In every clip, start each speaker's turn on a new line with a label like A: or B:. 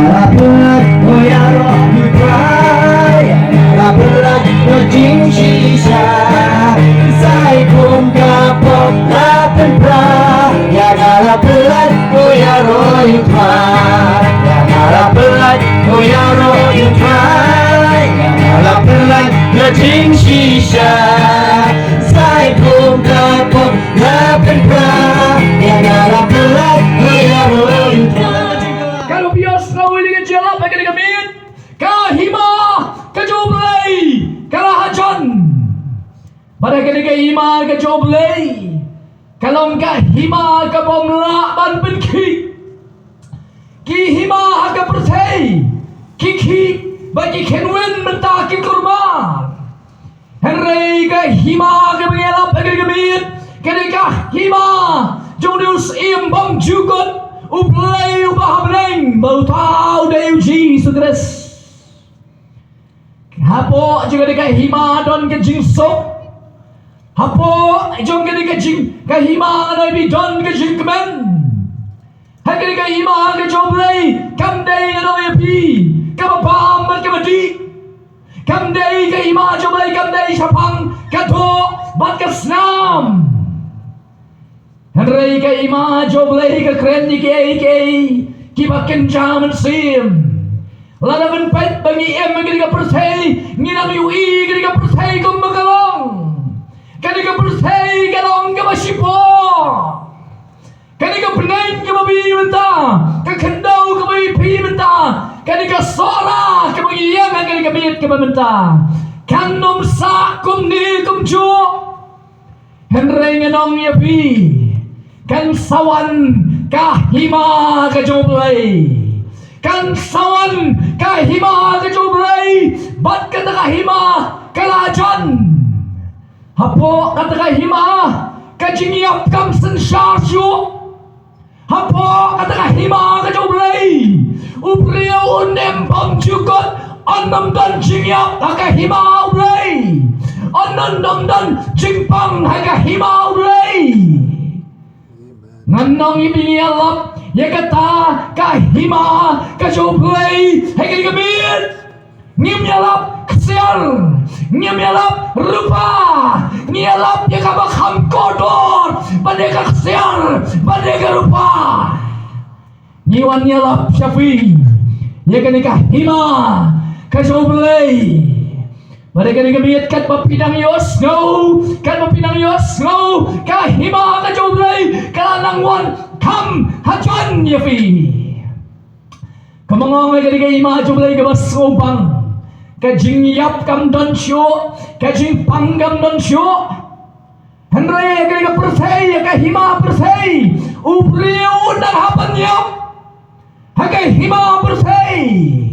A: berat我要落不快那不然我惊喜下在空个不拉不拉呀那不然我要落不快呀那不然我要落不快呀那不然我惊喜下在空个不拉不拉呀那不然我要落不快
B: Kalau bios ngawin dengan jelap bagi dengan min, kahima kejoblay, kalahajan. Pada kena kahima kejoblay, kalau kahima kebomla ban benki, kihima agak persai, kiki bagi kenwen mentah kikurma. Henry kahima kebengelap bagi dengan min, kena kahima jodius imbang jugot. Uplay ubah bening bau tahu dari Jesus Kristus. Hapo juga dekat hima don ke jingsok. Hapo juga dekat ke hima dari don ke jingkemen. Hapo dekat hima ke joblay kam day ano yapi kam pam ber kam di. Kam day ke hima joblay kam day sapang kato bat ke snam. Henry ke ima joblay ke keren di ki bakin jaman sim. Lada ben pet bangi em ke diga persei nginang ui ke diga persei kum magalong. Ke diga persei galong ke masipo. Ke diga penaik ke babi menta. Ke kendau ke babi pi menta. Ke diga sora ke bagi em ke diga bit ke menta. Kan nom sa kum ni kum ju. Henry nganong ya pi. Kan sawan kahima kejoblay kan sawan kahima kejoblay bat kata kahima kalajan hapo kata kahima kajingiap kam sensasyo hapo kata kahima kejoblay upriyo unem bang jukot anam dan jingiap kahima ublay anam dan jingpang kahima ublay Nganong ibingialap ya kata kahima kajoblay hege gamit ngimyalap kesial ngimyalap rupa ngiyalap ya kabakam kodor badega kesial badega rupa ngiwan yalap syafi ya kani kahima kajoblay mereka digamit kat papinang yos no kat papinang yos no kahima kajoblay kalanangwan kam hajan yafi kamangong mereka kahima kajoblay kabas ubang kajing yap kam don syo kajing panggam don syo Henry mereka persei kahima persei ubriu nang hapan yap kahima persei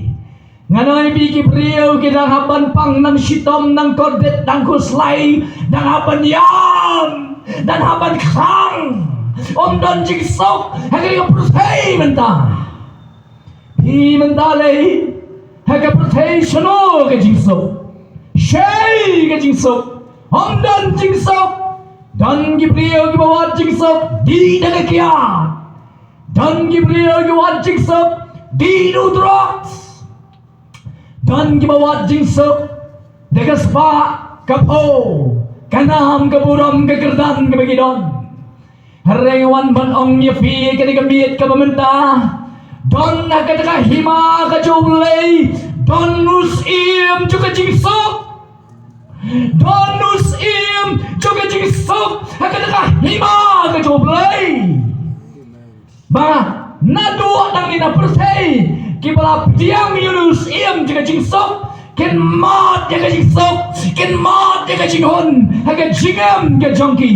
B: Nganoy biki priyo kita hapan pang nang sitom nang kordet nang kuslay nang hapan yam dan hapan krang om don jigsok hagay ka prusay menta hi menta lay hagay prusay shano ka jigsok shay ka jigsok om don jigsok don ki priyo ki bawat jigsok di nagakiyat don ki priyo ki bawat jigsok di nudroks Dan gibawat jingsok degas pa kapo kanam kaburam kagerdan kabagidon harengawan banong yafi kanigamit kabamenta don nakataka hima kajoblay don nusim juga jingsok don nusim juga jingsok nakataka hima kajoblay ba nadua nang ina persay Kibala diam Yunus iam jaga jingsok ken mat jaga jingsok ken mat jaga jinghon haga jingam ke jongki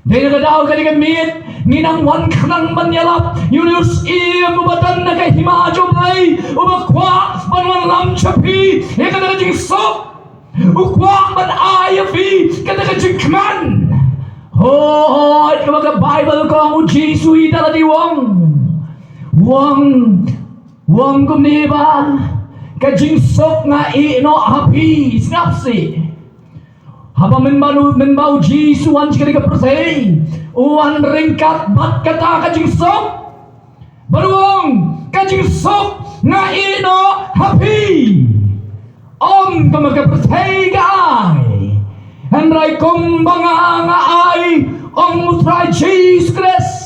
B: Dene kadau kadiga mit nginang wan kanang manyalap Yunus iam ubatan naga hima joblay ubakwa banwan lam chapi ekadaga jingsok ukwa ban ayafi kadaga jingkman Hoy kabaga Bible ko ang uji sui dala di Wong kumniba kajingsok nga ino api snapsi haba menbau jisuan jika persei uan ringkat bat kata kajingsok Baruang kajing sok nga ino happy. Om kamagkaprasay ka ay. Henry kumbanga nga ay. Om mutray Jesus Christ.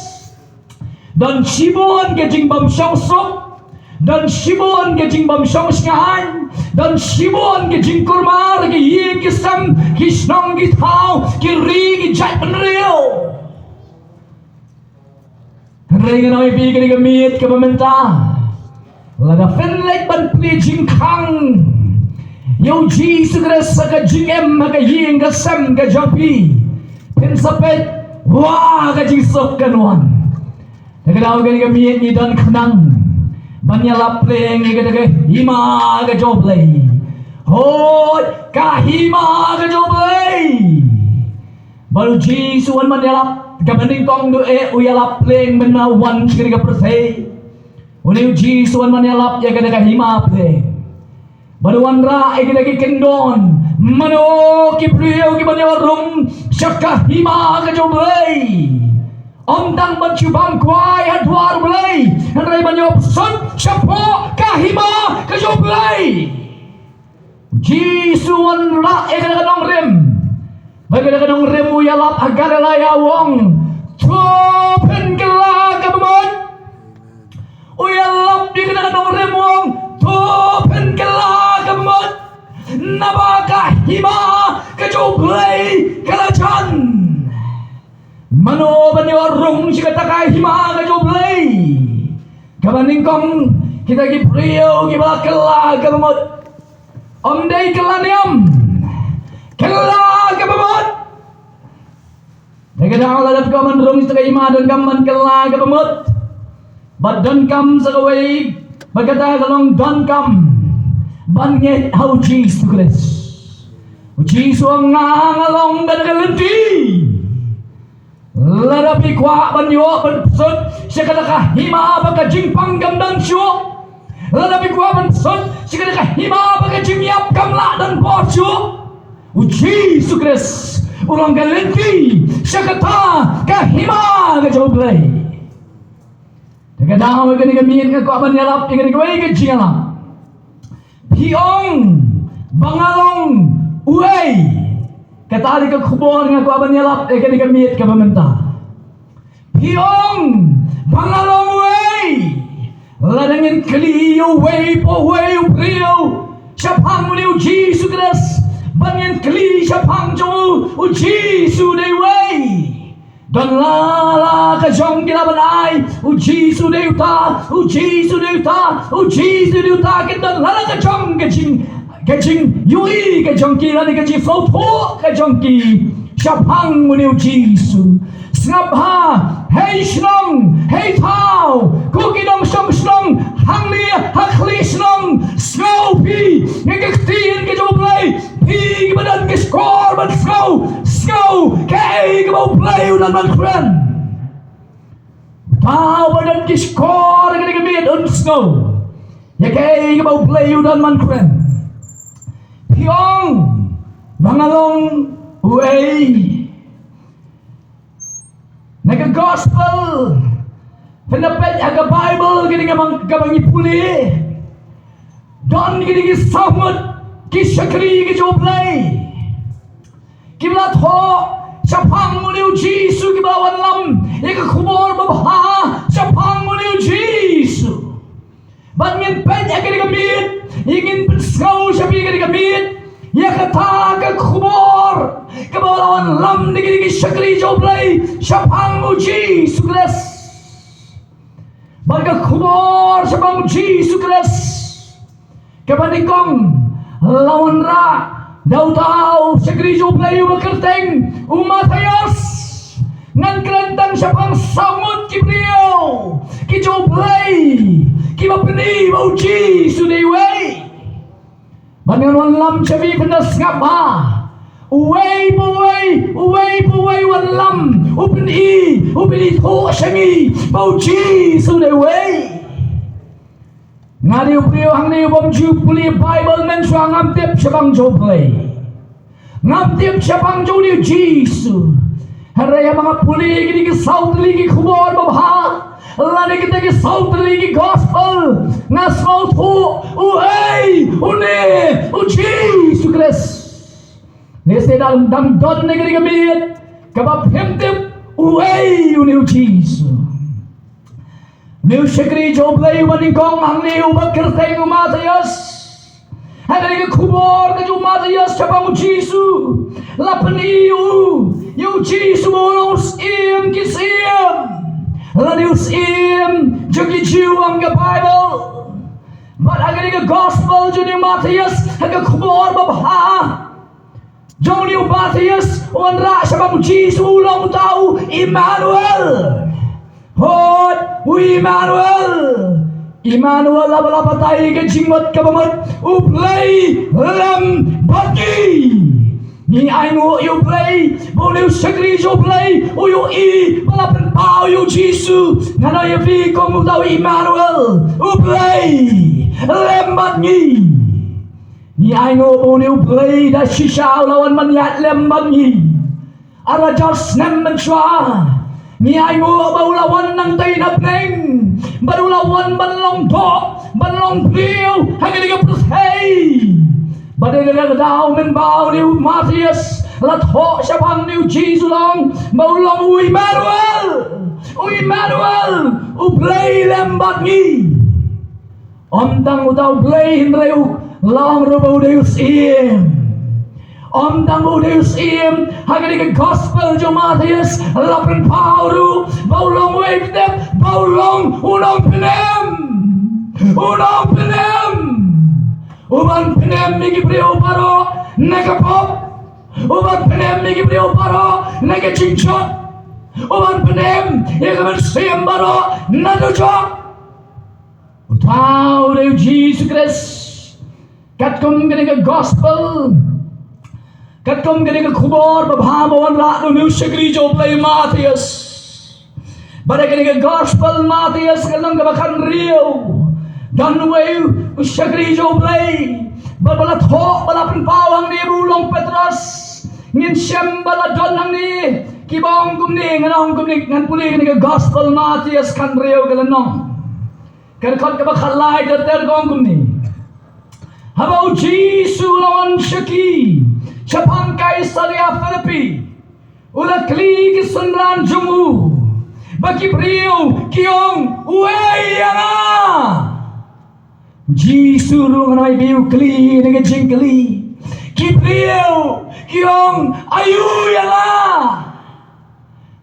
B: Dan sibon kajing bamsyong sok. Dan sibon kajing bamsyong singahan. Dan sibon kajing kurmar. Kiyig kisam kisnong gitaw. Kiri kijay panriyo. Henry nga na ibigay gamit ka mamenta. Laga fenlek ban plijing kang. Yo Jesus Christ sa kajing em kaying kasam kajampi. Pensapet wah kajing sok kanuan. Nagadaw gani gamit ni dan kanang. Banyalap leng igadaga hima kajoblay. Hoy kahima kajoblay. Baru Jisuan manyalap kabaning tong do uyalap leng menawan kiriga persay. Uni Jisuan manyalap ya gadaga hima leng. Baru wanra igadaga kendon. Mano kipriyo kibanyarum syakah hima kajoblay. Om dang mencubang kuai hadwar belai. Henry banyop sun syapo kahima kajoblay. Jisuan ra kadang rem. Kadang rem uyalap agalaya wong. Topen kela kabamot. Uyalap di kadang rem wong. Topen kela kabamot. Nabaka hima kajoblay kalajan. Mano banyorong si katakay hima kajoblay. Kabaning kong kita kipriyo kibakala kabamot. Om day kalaniam. Kala kabamot. Nagadang lalap ka man rong sa kaima don kaman kala kabamot. Badan kam sa kaway. Bagkatagalong don kam. Banyet how Jesus Christ. Jesus ang nangalong ganagalenti. Larapi kwa banyo bansod siya kadaka hima bagajing panggamdan siyo. Larapi kwa bansod siya kadaka hima bagajing yap kamla dan bosyo. Jesus Christ ulang galenti siya kata kahima kajoblay. Tagadawag ka ni gamin ka kwa banyalap ni ganigaway ka jiyala. Hiyong bangalong uway. Katali ka kubon nga kwa banyalap kani gamit ka mamenta. Hiyong bangalong way. Ladangin kaliyo way po way upriyo. Siya pang muli Jesus Christ. Banyan kali siya pang jo Jesus day way. Dan lala ka siyang kinabanay. Jesus day uta. Jesus day uta. Jesus day uta. Dan lala ka siyang kajing yui kajong ki lani kajing floto kajong ki syapang muniu Jisu ngabha hei snong hei tau kukidong song snong hangli hakli snong snowy ngektiin kejoblay pi badan ke skor ban snow kei kebau play udan ban kren tau badan ke skor ngekimit un snow ya kei kebau play udan ban kren Hiyong bangalong way. Nag-gospel. Pinapet aga Bible gini gamang ipuli. Don gini samut kisakri kijoblay. Kiblat ho sapang muliu Jisu kibawan lam. Ika kubor babha sapang muliu Jisu. Bangin pet aga gamit. Ingin penskaw siya bigay gamit. Ya kata ka kubor. Kabalawan lam digi syakri joblay. Siya pang Jesus Christ. Baga kubor siya pang Jesus Christ. Kapanikong lawan ra. Daw syakri joblay umakerteng. Umatayas. Ngan kerentang siya pang samut kibriyo. Kijoblay. Kibapini mau Jesus day way. Banyan lam sabi penas ngapa. Uway buway wan lam. Upini to sami mau Jesus day way. Ngadi upriyo hang ni bom ju puli Bible men swa ngamtip syabang joblay. Ngamtip syabang joni Jesus. Haraya mga puli gini ke saut ligi kubor babha. Lani kita ke sau terligi gospel ngas mau tu uhei une Jesus Christ. Neste dalam dam don negeri kebit kabab hemtip uhei une Jesus. Meu shakri joblay wani kong hamni ubakir teng umatayas. Hari ke kubur ke umatayas cabang Jesus. Lapan you Jesus bolong sim kisim. Lani usim jogi jiwang ke Bible. But hari ke gospel juni umatayas hari kubur babha. Joni umatayas wanra cabang Jesus ulang tahu Emmanuel. Hot, Emmanuel laba tayo ka jingmat kabamat uplay lam bagi ni aino you play boliu sakri jo play uyu balapan pau you Jesus ngano you fi komu tau Emmanuel uplay lam bagi ni aino boliu play da shisha lawan manyat lam bagi ara jos nem menchwa ni ai ngô bao lawan nang tay na pleng bao lawan ban long to ban long priu hang ni ka hey badai le dau men bao ni Matthias la tho sa bang ni Jesus long bao long Emmanuel u play lem bat ni om tang u dau play hin reu long ro bao deus Om tanggu Deus hagani ke gospel jo Matthias lapan pauru baulong wave dep baulong unong penem uban penem migi brio paro nega pop uban penem migi brio paro nega cinchot uban penem yagaman siem baro nadujok utau Deus Jesus Christ katkum gani ke gospel Katkom gani ka kubor babhabawan rato niu shakri jo play Matthias. Bada gani ka gospel Matthias kalang kabakan rio. Dan way shakri jo play. Babala thok balapan pawang ni bulong Petros. Ngin siyam bala don hang ni kibong kumni nganong kumni ngan puli gani ka gospel Matthias kan rio kalanong. Kan kot kabakalay dater gong kumni. Habau Jisu lawan shaki. Chapangkai salia Filipi ula kli kisunran jumu bagi brio kiong ueyana Jisu rungai biu kli nega jingkli ki brio kiong ayu yana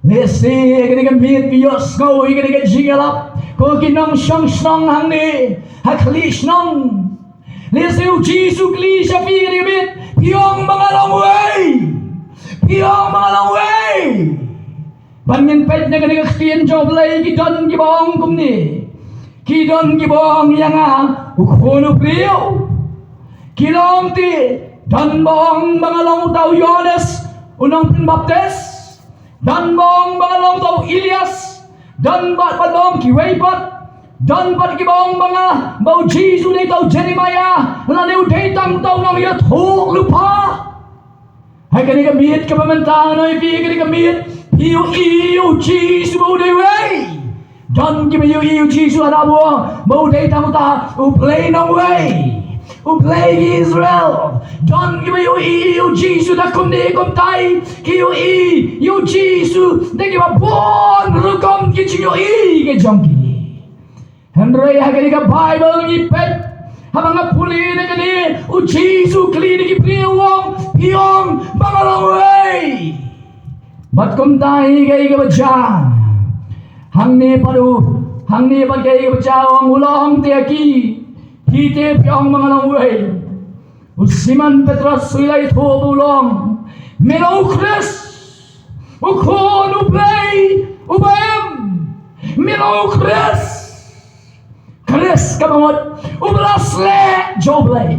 B: lesi nega mit bios go nega jingalap ko kinong shong snong hangni hakli snong lesi Jisu kli shafi nega mit Piong mga long way Banyan pet na ganang katiyan joblay Kidon gibong kumni Kidon gibong yanga Ukuno priyo Kilong ti Dan bong mga long tau Yones Unang pinbaptes Dan bong mga long tau Elias Dan bat balong kiwaypat Dan bat kibong mga Bau Jisu na tau Jeremiah Laniw datang tau nang iya thuk lupa Hai kani kamit kapamantang na ipi kani kamit Iyo Jisu bau dewe Dan kima iyo Jisu anabo Bau datang ta uplay nang way Uplay Israel Dan kima iyo Jisu na kumni kumtay Kiyo iyo Jisu Da kima bon rukom kichiyo ke jongki Henry hagani ka Bible ngipet habang nga puli na gani o Jisu kli ni piong bangalong way bat kum tahi kay ka baca hangni pad kay ka baca ang ulang tiaki hite piong bangalong way o Simon Petros sulay thobulong Melo Chris ukon uplay ubayam Melo Chris Chris kamot ublas le joblay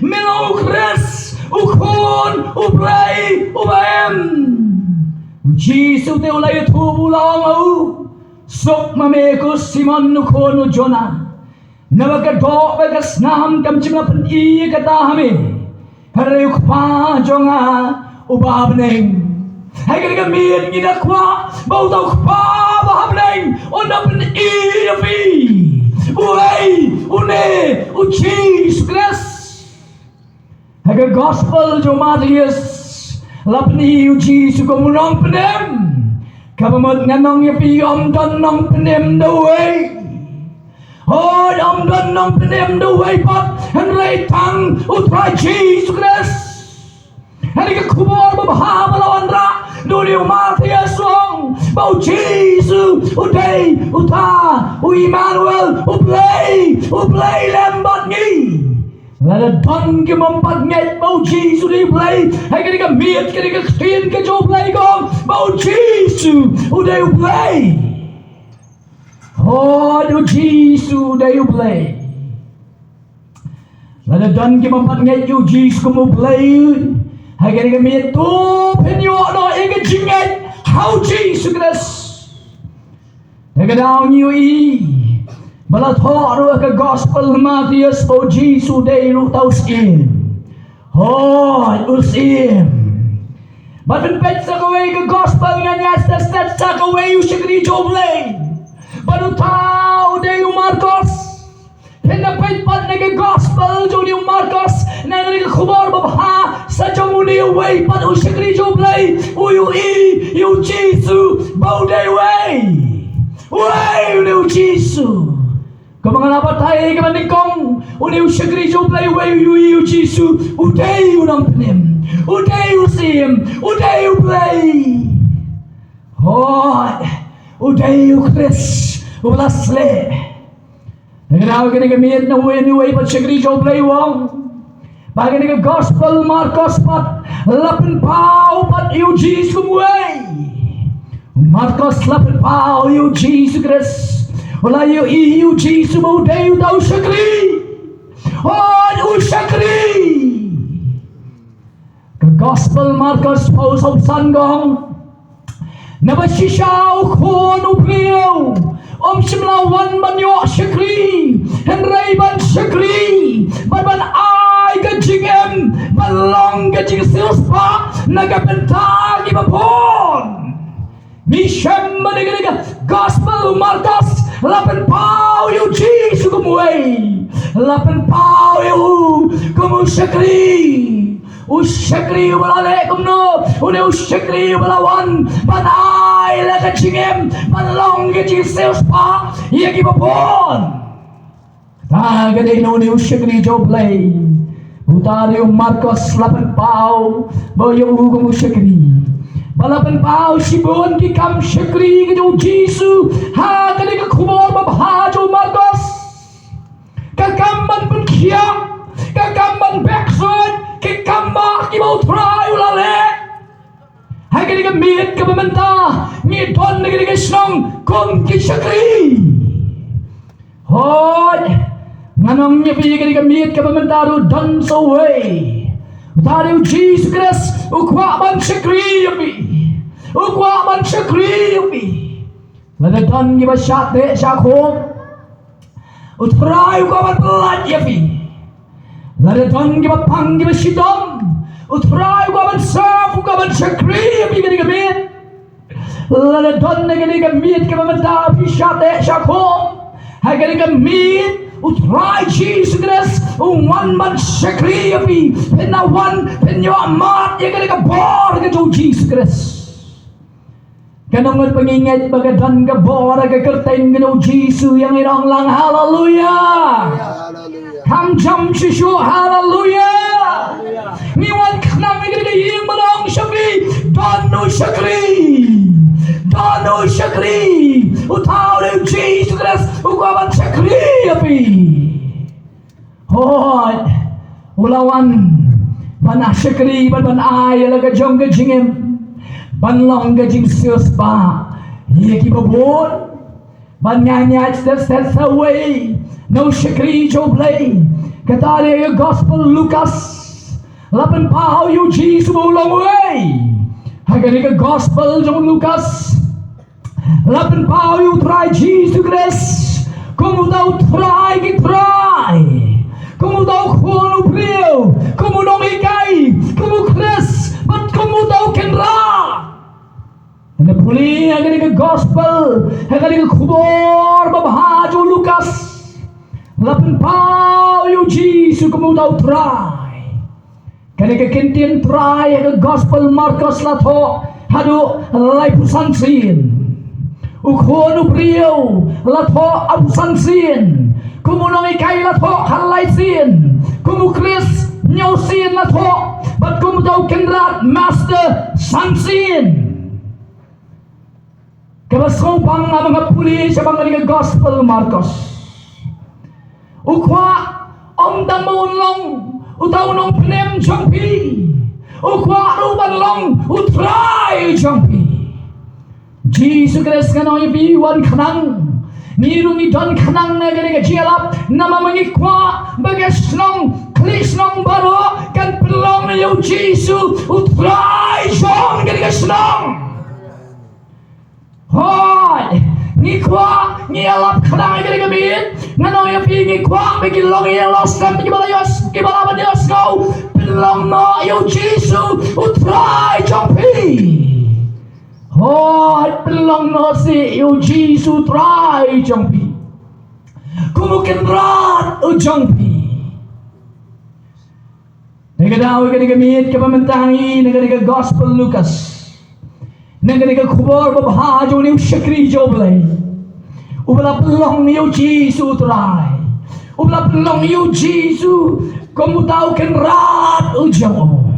B: Melo Chris ukon uplay ubayam Jisu te ulay tubulang au sok mameko Simon ukon Jonah nabagado bagas nam kamchim na pan kata hami harayuk pa jonga ubabneng hay kanigamit ginakwa bautaw pa happening on the EFE. Jesus Christ. Haga gospel jo Matthias. Lapni Jesus ko munong penem. Kabamot nganong yapi don nong penem the way. Oh, don nong penem the way pat. And right tongue utrai Jesus Christ. Hari ke kubur babha balawandra duri Matthias wong bau Jesus uday uta Emmanuel uplay lembat ni lada don ke mempat ngai bau Jesus uplay hari ke miet ke Christian ke jo play gong bau Jesus uday uplay oh do Jesus uday uplay lada don ke mempat ngai jo Jesus ko uplay Hagar kami tu penyok no ega jingat how Jesus Christ. Hagar down you balat ho ke gospel Matthias o Jesus day ru taus in. Oh usim. But when pet sak away ke gospel nganya stat sak away you shikri joblay. Baru tahu day Marcos. Hena pet pat ke gospel jo ni Marcos na ke khubar babha Sajamuni away, but Ushakri Joblay, you Jesus, Bauday way, you Jesus. Come on, Abatay, Gamaningong, Ushakri Joblay, way, you Jesus, Uday, you don't him, Uday, you see him, Uday, you play. Oh, Uday, you Chris, Ulasle. They're now getting a meet no way, anyway, but Shakri Joblay won't. Bagai ni gospel Marcos pat lapan pau pat you Jesus kumway Marcos lapan pau you Jesus Christ wala you Jesus mo day you tau shakri oh shakri gospel Marcos pau sob sangong nabasishaw kon upriyo simlawan manyo shakri henry ban shakri ban Jingem balong ke jing silspa naga pentagi bapon mishem maniga gospel Marcos lapen pau you Jesus kumway lapen pau you kumu shakri ushakri balale kumno une ushakri balawan banai la ke jingem balong ke jing silspa yagi bapon ta gade no ne ushakri joblay Utario Marcos lapan pau boyo hukum syakri balapan pau sibon ki kam syakri ke jo Jesus ha kali ke khumor babha jo Marcos ka kamban pun kia ka kamban backside ke kamba ki bau try ulale ha kali ke miet ke bementa mi don kali ke snong kom ki syakri hoi Nanong niya pili ka miit ka pamentaru done so way. Utari Jesus Christ ukwa man syakri yapi. Lada don giba syate syakho. Utray ukwa man pelat yapi. Lada don giba pang giba sidom. Utray ukwa man serve ukwa man syakri yapi ka miit. Lada don ka miit ka pamentaru syate syakho. Hai ka miit utrai Jesus Christ one man shakri api penna one penyo amat ya ka bor ka jo Jesus Christ kanong pangingat bagadan ka bor ka kerteng ka Jesus yang irong lang hallelujah kam jam shishu hallelujah ni wan khnam ka yim marong shakri Dano Shakri utau Jesus Christ ukaban Shakri api hoi ulawan ban Shakri ban ay laga jong ka jingem ban long ka jing sios ba ye ki babon ban nyanya that's away no Shakri joblay katare gospel Lucas lapan pau you Jesus ulong way hagari ka gospel jong Lucas lapan pau you try Jesus Christ como daw try como daw kono prio como no ikay como Chris but como daw kenra and the puli hagari ka gospel Hagani ka kubor babahaju Lukas. Lapan pau yu Jisu kumutaw try. Kani ka kintin try ka gospel Marcos lato hadu lay pusansin. Ukhono priyo lato apusansin. Kumunong ikay lato halaysin. Kumukris nyosin lato. But kumutaw kendrat master sansin. Kabasopang nga mga pulis sa mga gospel Marcos. Ukwa ang damon long utaw nong pinem jampi. Ukwa ruban long utray jampi. Jesus Christ ka nang ibiwan kanang mirong idon kanang na gani ka jialap na mamangikwa bagas long klis long baro kan pelong yung Jesus utray jom gani ka slong. Hoy! Ngikwa, ngiyalap kanang gani ka bin ngano yung ngikwa bigilong iyalos kan bigibalayos gibalaban Diyos ko pelong no yung Jesus utray jampi. Hoy, pelong no si yung Jesus utray jampi. Kumukinrat o jampi. Nagadawi ka ni gamit kapamantangi nagadaga gospel Lucas. Nagadaga kubor babahajo ni Shakri Joblay. Ubala pelong ni yung Jesus utray. Ubala pelong ni yung Jesus kumutaw kinrat o jampi.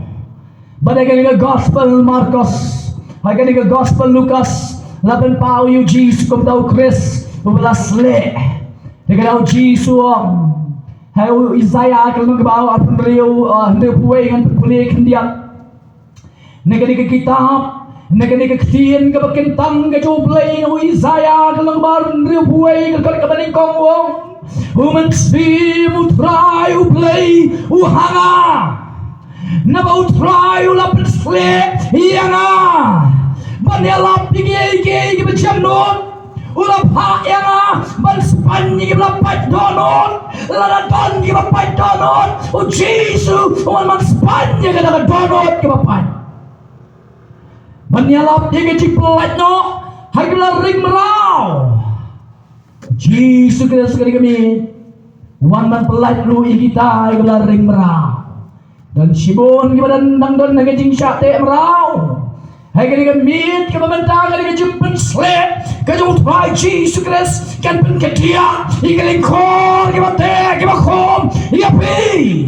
B: Badagadaga gospel Marcos. Hagani ka gospel Lucas, laban pao yung Jesus kumutaw Chris, ubala sle. Nagadaw Jesus ang hayo Isaiah kalong kabaw at panriyo hindi puway ng pulik hindiyak. Nagani ka kitab, nagani ka ktiin ka bakintang ka jublay ng Isaiah kalong kabaw panriyo puway kalong kabaning kongwong. Umansbi mutray ublay uhanga. Nabautray ulapin sle iyanga. Banelap pigi macam non. Ulap ha iyanga. Ban Spanya lapat donon. Laladan lapat donon. O Jesu man Spanya kada donon lapat. Banelap pigi ciplat no. Hagla ring merau. Jesu kada sekali kami. Wan man pelat lu kita hagla ring merau. Dan sibon kepada nangdon nagajing syate merau. Hai kali gamit kemamanta kali kejumpen slep kejung try Jesus Christ kan pen kedia ikaling kor kebate kebakom iapi.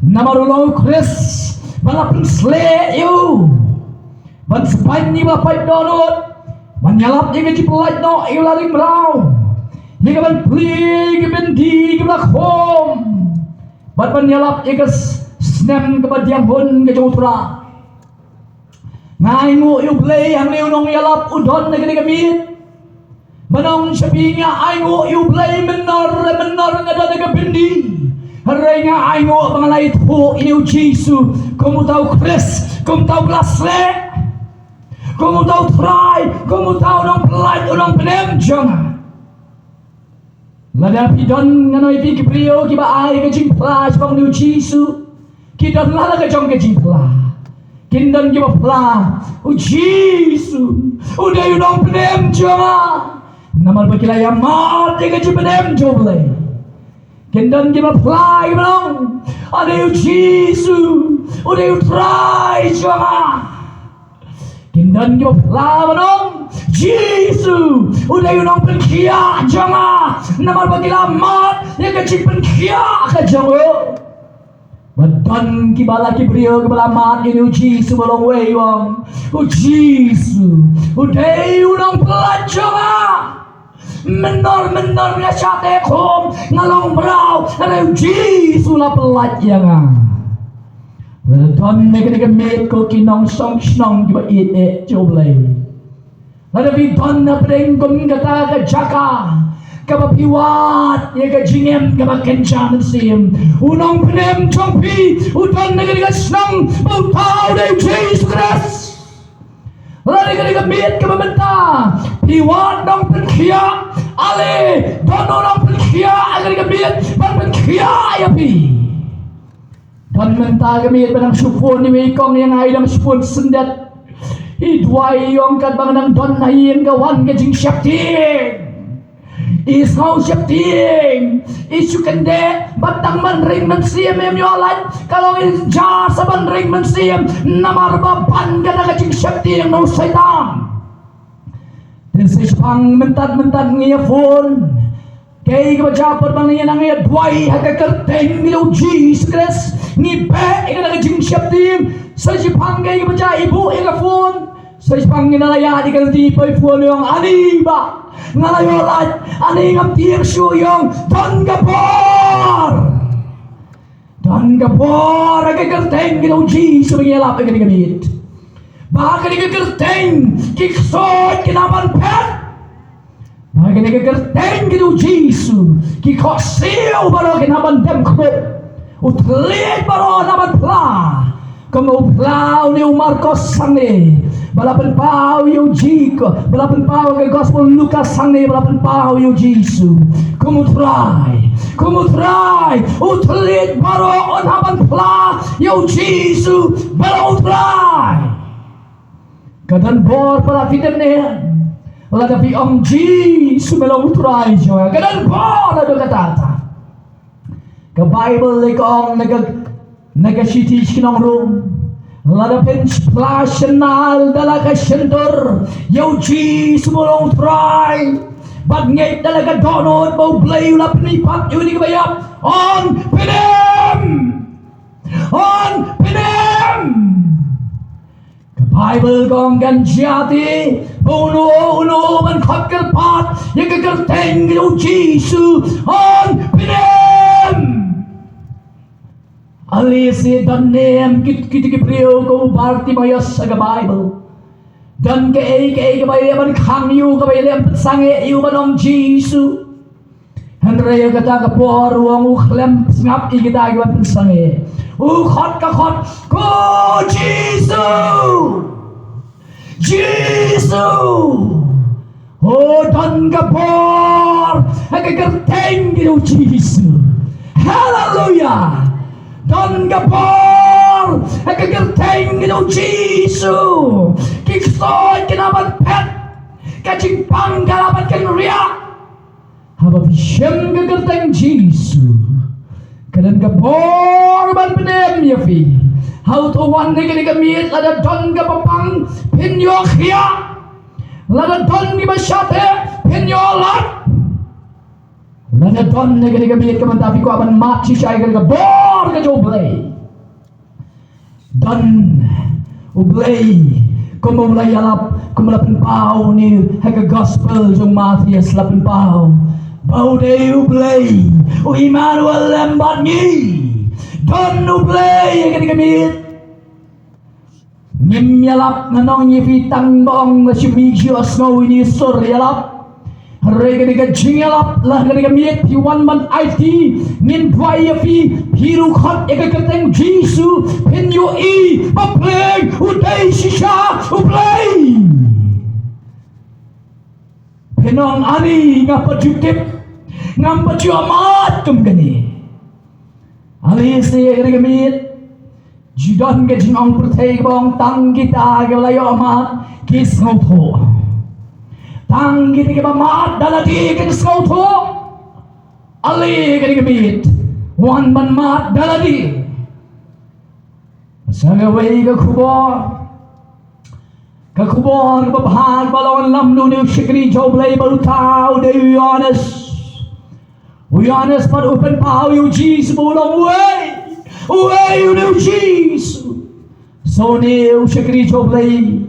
B: Namarulong Chris balapin slep you. Ban sepanyi bapai donut. Menyalap dia keji pelat no iu laring merau. Dia ban pli kebendi kebakom. Ban menyalap dia kes Snem kebadiang pun ke Jotra. Ngaingu yung play ang nung yalap udon na ganigamiit. Manong sabi nga aingu yung play menor nga doon nagabindi. Haray nga aingu mga lait po iniw Jesu. Kumutaw Chris, kumutaw Lasle. Kumutaw Try, kumutaw ng Plat o ng Penemjong. Ladapi doon nga no ipikipriyo kiba ay kajing Plat pang niw Jesu. Kita lala ka jong kajing pla. Kindan kiba pla. O Jesu. O dayo nong penem jama. Namal ba kila yamat ya kajing penem joble. Kindan kiba pla kiba nong. O dayo Jesu. O dayo try jama. Kindan kiba pla nong. Jesu. O dayo nong penkia jama. Namal ba kila yamat ya kajing penkia ka jama. Badan kibala kibriyo kibala mat ini uji sebelum weyong uji udai unang pelajaran menor ngasate kom ngalong berau ada uji sula pelajaran badan negeri kemit ko kinong song kiba coblay ada bidan na prengkom kata ka jaka kapapiwat ya ka jingem kapakencan sim unang penem chompi utan negeri ka snang bautau dari Jesus Christ lari ka mit kapamenta piwat nang penkia ale dono nang penkia agar ka mit ban penkia ya pi dan menta ka mit banang supon ni kong yang ay dam supon sendat Idway yung kadbang ng don na iyang gawan ka jing syapting. Ishaw syapting. Isu kende batang man ring man siyam yung yolan. Kalau jar sa man ring man siyam namarbaban ka na ka jing syapting no sayang. This pang mentad-mentad niya phone. Kay kabajapat bang niya nang iya dway hagakarteng nilaw Jesus Christ. Ni be ika nagajing syapting. Sa pang kay kabaja ibu ika phone. Sa pang ginalaya di ka di pa phone yung aniba. Ngalayolat aningam tiyak siyo yung Tongapor. Tongapor hagakarteng nilaw Jesus mangyalap ika gamit. Baka nagagarteng kiksod kinaman pet. Baka nagagarteng kinu Jesu kikosil baro kinaman demkro. Utlit baro naman pla. Kamu plau ni Marcos sangne. Balapan pau yung Jiko. Balapan pau ke Gospel Lucas sangne. Balapan pau yung Jesu. Kamu try. Utlit baro naman pla yung Jesu. Baro try. Kadan bor para fitem ne lada fi om ji sumelong try jo kadan bor ada kata ka Bible le kong naga city kinong room lada pen splash-nal dala ka center yo ji sumelong try bagngay talaga donod mo blay ulap ni pat yun ka bayap on pinem Bible kong ganjati uno man kakkalpat yung kakarteng ng Jesu on pinem alisi danem kitikipriyo ko barti mayas sa Bible dan kay kabayaman kangyo kabayaman sange iyo manong Jesu Henry kata kapor uang uklem ngap ikita iwan sange ukot kakot ko Jesu oh Tongapor hagagarteng ng Jesu hallelujah Tongapor hagagarteng ng Jesu kiksoy kinaman pet kaching panggalapan kan riyak habang siyang gagarteng Jesu kadan kapor ban penem yafi how to one na ginigamit lada don kapapang pinyokhya lada don ni masyate pinyolat lada don na ginigamit kamantapi ko aban matchi siya ginigamit ka joblay don ublay kumulay alap kumulapin pao ni haga gospel yung Matthias lapin pao Baude ublay o Emmanuel lembat ni don ublay yang kami nyalap nanong nyifitang bong na shumigyo asno ini sur yalap rega diga jingalap lah kami T1 man IT min dwaya fi hiru khot ega kateng Jesu penyo i ublay uday shisha ublay penong ani ngapajukip ngamba amat kum gani alis ni gamit jidon ke jinong pertei bong tang kita ke layo amat kis ngotho tang kita ke amat daladi ke ngotho ali ke gamit wan ban mat daladi sangawai ke kubor babhag balon lamnu ni shikri joblay baru tau de Yohanes pad open pau you Jesus bolong way you know Jesus so new shikri joblay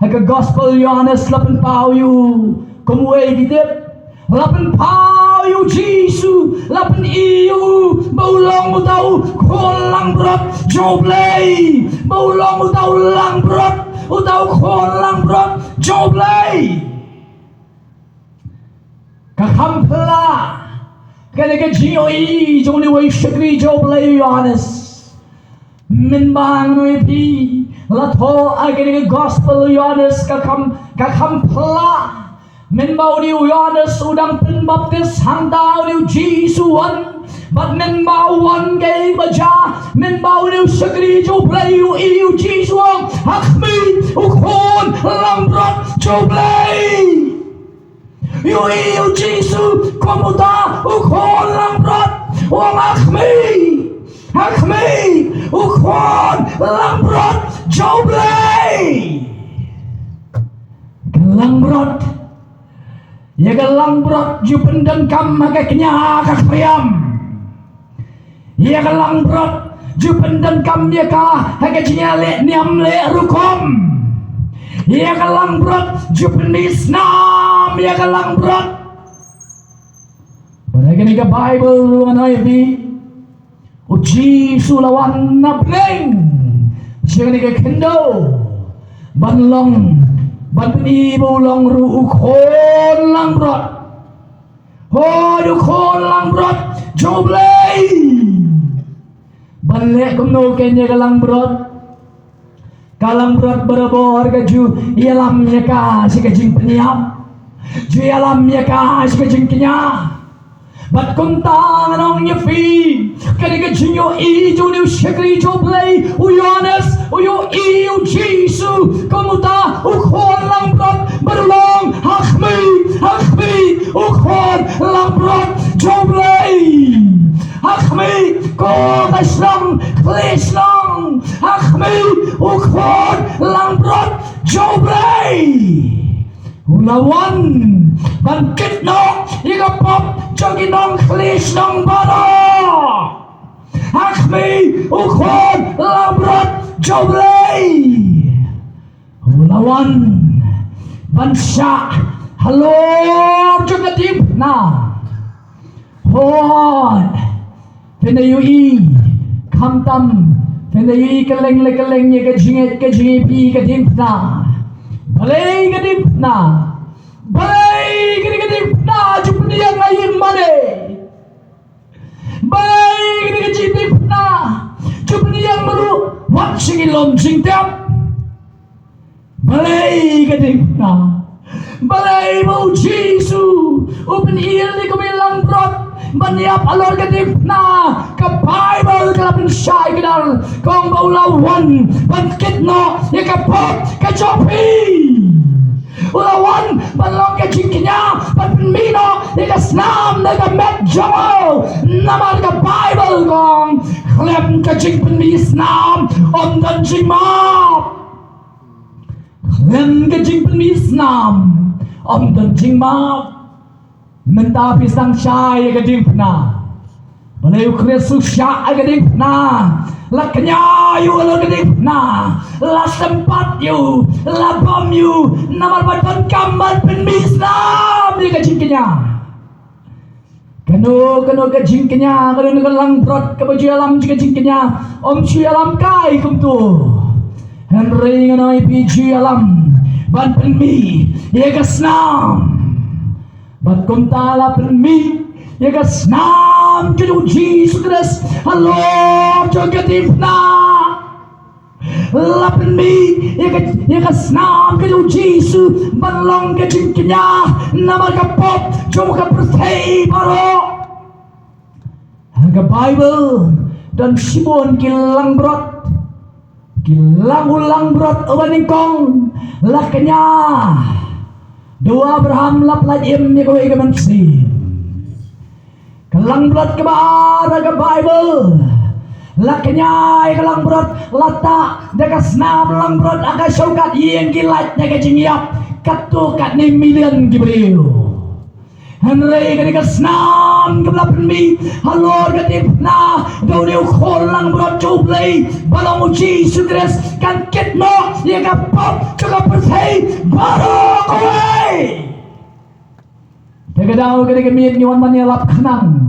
B: haga gospel Yohanes lapan pau you kumway didip lapan pau you Jesus lapan iyo bolong mo tau kolang brot joblay bolong mo tau lang brot utaw kolang brot joblay kakampla Kaya GOE joni way shakri joblay Yohanes min bang no pi latho agani gospel Yohanes kakampla min baudi Yohanes udang pin baptis handau ni Jesuan But men bao one gay baja, men bao new sakri jo play you jisuang, hakmi ukon lambrot jo play. You jisu komuta ukon lambrot, wang hakmi ukon lambrot jo play. Lambrot ya lambrot ju pendan kam makai kenya kak priam ya lambrot ju pendan kam ya ka hakai cinyale niam le rukom ya lambrot ju penis nam ya lambrot pada ni ka Bible ano ibi uji sulawan na bleng siya ni ka kendo banlong ban ibu long ru khôn lang brot ho du khôn lang brot joblay ban le kum no kenya kalang brot berabor ka ju ialam ya ka si ka jing peniam ju ialam ya ka si ka jing kenya bat kuntang nong ya fi kani ka jinyo I ju ni shakri joblay uyanes uyo I jisu komuta ukhon lang brot berulong hakmi ukhon lang brot joblay hakmi ko kaslang kleslang hakmi ukhon lang brot joblay ulawan bangkit no ikapop joginong kleslang bano hakmi ukhon lang brot joblay ulawan bansa halor jogatip na hon pinayui kamtam pinayui kaleng ya kajinget kajipi kadip na balay kadip na jupniya ngayon mane balay kadip na jupniya maru watching ilom jingtap balay kadip na balay mo Jisu open ear ni kumilang brot baniap alor kadip na ka Bible kalapin siya ikidal kong baulawan bangkit no ikapot ka Jopi ulawan balong ka jingkinya panmino ikasnam nagamet jamo naman ka Bible kong klem ka jingpan misnam om dan jingmap klem ka jingpan misnam om dan jingmap mentapi sang syai gadim na balayu Kristus syai gadim na laknya yu lo gadim na la sempat yu la bom yu namal batun kamar penmisnam di kajingkenya kano kajingkenya kano lang brot kabaju alam kajingkenya om syu alam kai kum tu Henry nganoi piji alam ban penmi ye kasnam bat kuntala penmi ya kasnam ju Jesus Christ halor jogatif na la penmi ya kasnam ju Jesus balong ke jingkenya nama kapop jom ka perthei baro harga Bible dan Simon kilang brot kilang ulang brot awaning kong laknya dua Abraham lap lajim ni kawai ka mansin kalang brot kabar ka Bible laknya kalang brot lata dekas nam lang brot aka syaukat yang kilat jaga jingiap katu kat ni million gibriu Henry ketika senam kebelapan mi halor ketip na dauneu kholang brot joblay balong uji sukres kan kitno ya kapop cukup percaya baru kowe Tegadau ketika miet nyawan manilap kenang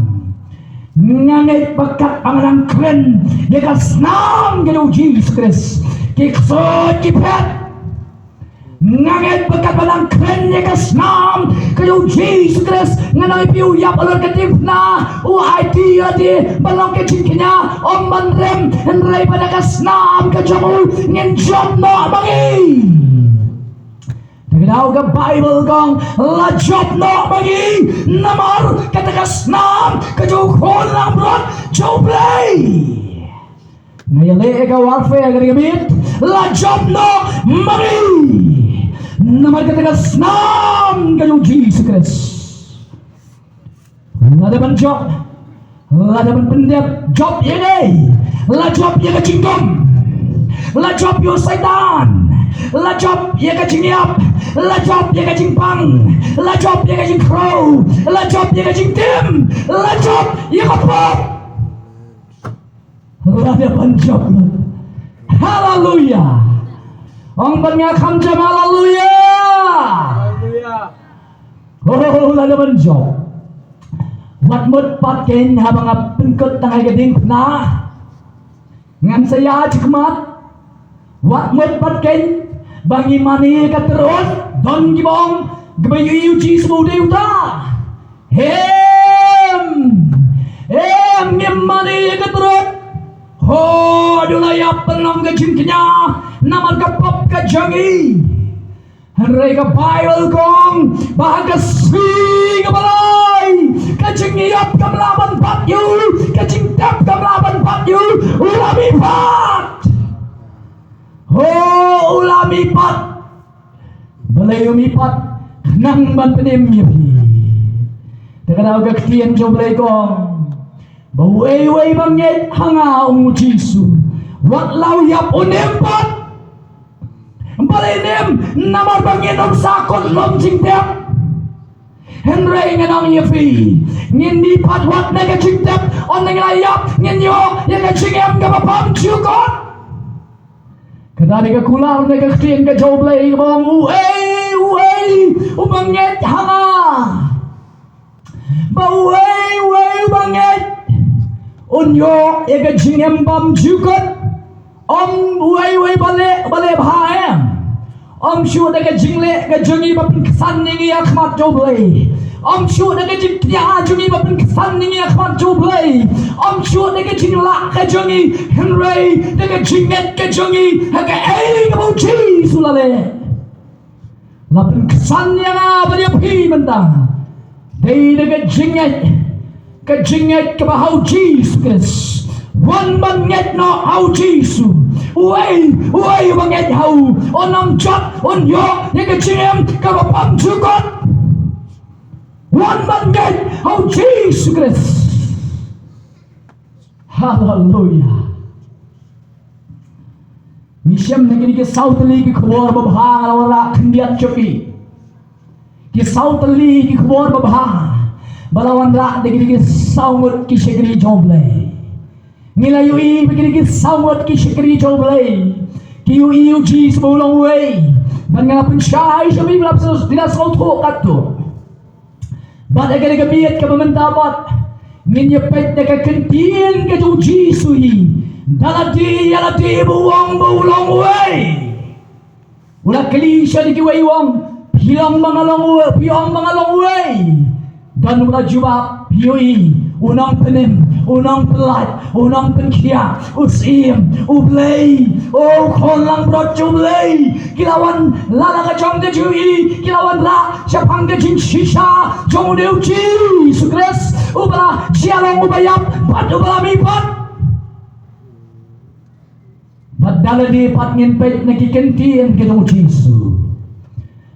B: ngangit bakat pangalang keren ya kasnam kena uji sukres kiksot kipet ngangit bakat pangalang keren ya kasnam kena uji sukres nganoi piu yap alor ketip na UIT ati balong kecinknya om manrem henrai pada kasnam kejamu ngenjot no bangi Kadaw ka Bible kong lajop no bagi namar katakas nam kajukon lang brot joblay. Ngayali ka warfare garibit lajop no bagi namar katakas nam kajuk Jesus Christ. Ladaban job, ladaban pendep job ini, la job yang kecingkom, la job yang setan, la job yang kecingap, la job yang kecingpang, la job yang kecing crow, la job yang kecing tim, la job yang kapok, ladaban job. Haleluya. Orang bernyakham jam haleluya. Oh, ladaban job. Wat mut pat ken habang pengkot tangay gading na ngan saya cikmat wat mut pat ken bangi mani ka terus don gibong gabayu uji semude uta ngem mani ka terus ho adulaya penong ka jingknya naman ka pop ka jangi Henry ka Bible kong bahaga sing balay kacing iap kam laban pat you kacing tap kam laban pat you ulami pat ulami pat balay umipat nang ban penim yapi takadaw ka ktiyan joblay kong baway bangit hanga jisu wat law yap unempat Balinim namar bangin om sakot lom jingtep Henry nganong yafi ngin di patwat na ka jingtep on nang layap ngin yo yang ka jingem ka mapam jukot kadari ka kulang na ka ktiyan ka joblay bang uway umangit hanga baway bangit unyo yang ka jingem pam jukot Om uway bale bhaem Om shu da ka jingle ka jungi bapin kesan ningi akhmat joblay Om shu da ka jingkya jungi bapin kesan ningi akhmat joblay Om shu da ka jingla ka jungi Henry da ka jinget ka jungi ha ka ei ka bauchi sulale lapin kesan yang apa dia pi mentang dei da ka jinget ka bahau Jesus Wan banget no au Jisu Uway banget hau Onam jat on yo yang kecingem kabapam jukot Wan banget hau Jisu Christ Haleluya Misyam negeri ke sautali ke kubur babha Alawala kendiat copi Ke sautali ke kubur babha Balawan rak negeri ke saumut ke syekri joblay Nilayui begini sawat ki syekri joblay ki uji sebulong way mangapun syai sabi lapsos tidak sauto kato bad agar gabiat ka memendapat minyepet ka kentien ka uji sui dalati buang bulong way ulah kali siya di way wong piang mangalong way dan ulah jubab pioi unang penim unang pelat unang penkia usim ublay kolang brot jublay kilawan lala ka jong de jui kilawan la siapang de jing shisha jong de uji sukres ubala sialong ubayap pat ubala mipat badala di pat nginpet nakikentien ke jong jisu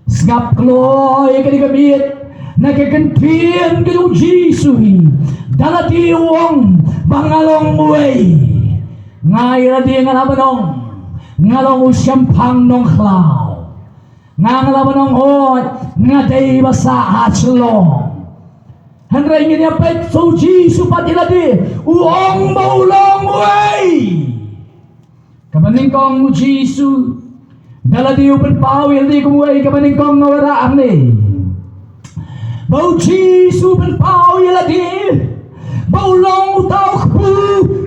B: Sngap kloy ka di kabit nagkakantien ka yung Jisuhi dalati uwang bangalong uway ngay radi nga labanong ngalong usyempang nong klaw nga labanong hot nga day basa hatslong Henry nga pet so Jisu pati radi uwang baulong uway kabaning kong Jisu dalati upan pawil di kumuway kabaning kong ngawaraan ni Bau Jisu ben pau yeladi bau long tau ku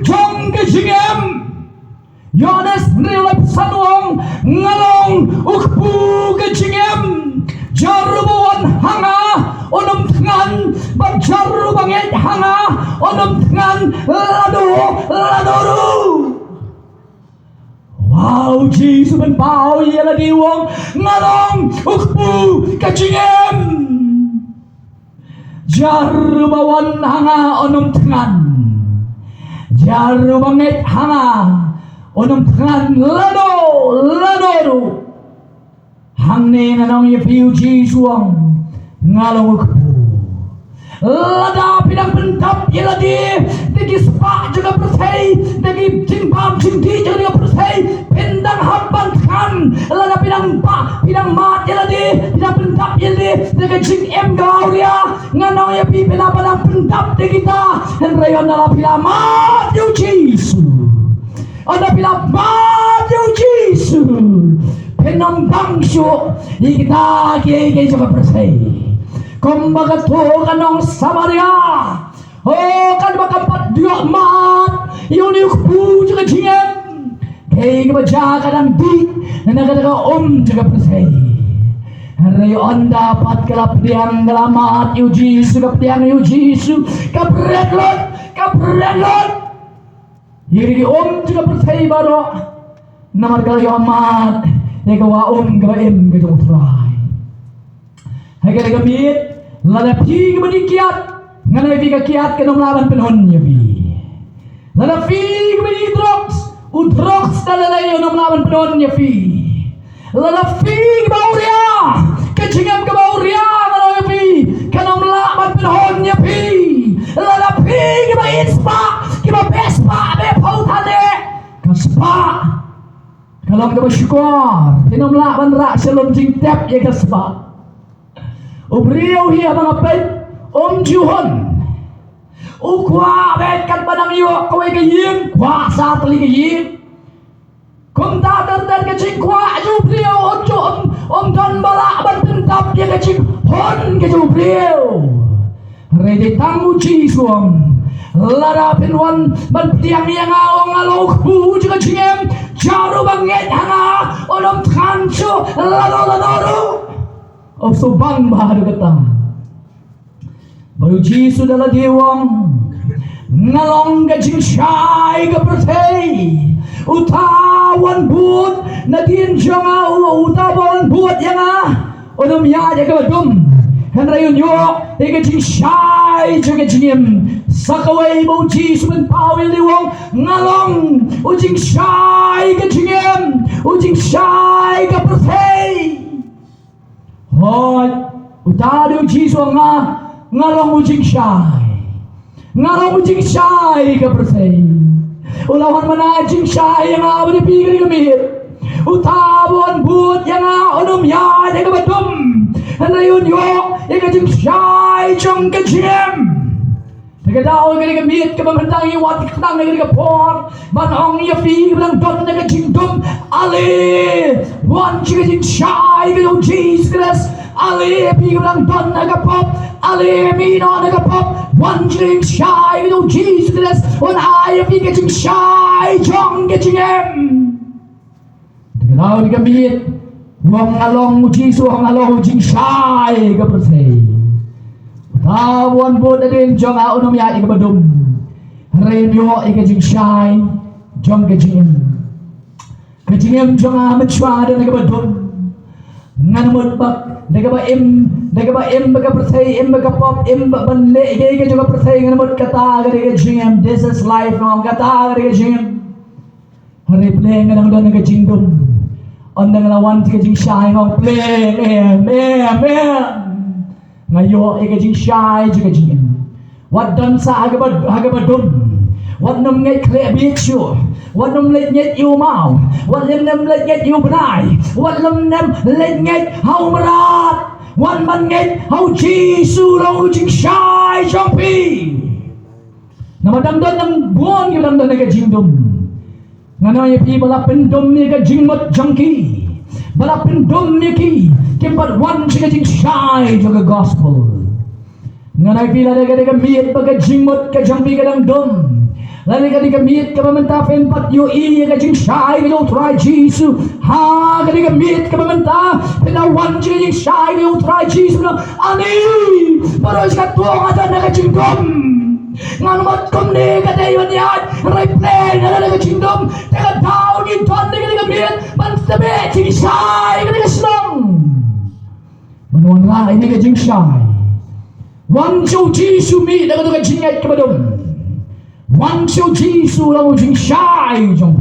B: jong ke jingem Yohanes nrilap sanuang ngalong ukpu ke jingem jarubuan hanga onum tengan bajaru banget hanga onum tengan ladoru Pau Jisu ben pau ialah diwang ngalong ukpu kacingem. Jaru bawan hanga onum tengan. Jaru banget hanga onum tengan lado. Hangne nganong ya piu Jisu ngalong ukpu. Lada pinang pentap ialah di dagi sepak juga persai dagi cimpam cinti juga persai pendang hampan kan lada pinang mat ialah di pinang pentap ialah di dagi cing em gauria nganong ya pi pinang pentap di kita dan rayon dalam pinang mat yu Jisu ada pinang mat yu Jisu penang bangsu di kita kaya juga persai kumbaga to kanong Samaria kan makampat dia mat yun yung puja ka jingem kaya kabaja ka ng di na nagadaga jaga persay rayon dapat kalapdiang galamat yu Jisu kapdiang yu Jisu kapredlot yun jaga persay baro namar kalayo mat ikawa gabaim gajong utray Haga gamit lalapi kemanikiat ngalapi kakiat kenong laban penhon yabi lalapi kemani udrox dalalay kenong laban penhon yabi lalapi kebauria kecingam kebauria kenong yabi kenong laban penhon yabi lalapi kebaispa kebapespa bepautane kaspa kalau kebasyukur kenong laban rak selom jingtep ya kaspa Ubriyaw hiya mga pet Juhon Ukwa bet kan padang iyo kaway kayim Kwa sa tali kayim Kung tatar kaching kwa Ubriyaw Don bala bantentap dia kaching Hon kaching Ubriyaw Rede tangu Jisuang Larapin wan Bantiang yang awang alok Puji kachingem Jaru bangit hanga Onom kancho Lalo of subang baharu katang baru Jisu dalam diwang ngalong gajing syai ke persay utawan buat nadin janga utawan buat yang onum ya jaga badum henrayun yo gajing syai jaga jingim sakaway bau Jisu men pawil diwang ngalong ujing syai gajingim ujing syai ke persay Hoy, utado Jisu ngalong ujing syai ka persay. Ulawan manajing syai yang abadi pigri gamit. Utabon but yang onum ya ka batum. Hanayun yo ikajing syai chong kajim. Nagadaw ka gamit ka pamantang iwat kitang ka por. Manong ya fi bilang don na kajing dum. Ali one chicken syai ka yung Jesus Ali pi bilang don na kapop Ali mino na kapop one chicken syai ka yung Jesus on ay pi kajing syai chong kajing em nagadaw ka gamit huwag along Jesus huwag along jing syai ka persay Tawan po na din jong unum ya ikabadum Renyo ikajing syai jong kajing Kajingem jong matsyada nagabadum Nganamot bak nagaba im baga persay im baga pop im banle ikay juga persay nganamot kata gari kajingem this is life no kata gari kajingem Replay nganang doon nagajingdum On nangalawan kajing syai ngong play Ngayo ikajing syai juga jingem Wat dan sa hagabadum Wat num ngay kle bichu Wat num let nyet yu mau Wat lem nem let nyet yu benai Wat lem nem let nyet hau merat Wat man nyet hau Jisu long ujing syai jompi Nama dangdon nang buon yu dangdon naga jingdum Ngano ya pi bala pendum ni ka jingmot jangki Bala pendum ni ki Kimpat wan siga jing syai juga gospel Ngano pi la daga miet baga jingmot ka jampi ka dangdon Lali ka miet ka mamenta penpat yu iya ka jing syai ka yung try Jisu Ha ka miet ka mamenta Pinawan siga jing syai ka yung try Jisu Ani Paros ka tuong ata na ka jingdom ngan mat kom ne ka dei ban yat rai play na ka kingdom te ka dau ni ton ni ka miet ban tabe chi sai ka slong manon la ini ka jing sai wan chu chi su mi da ka jing ai ka badum wan chu chi su la jing sai jong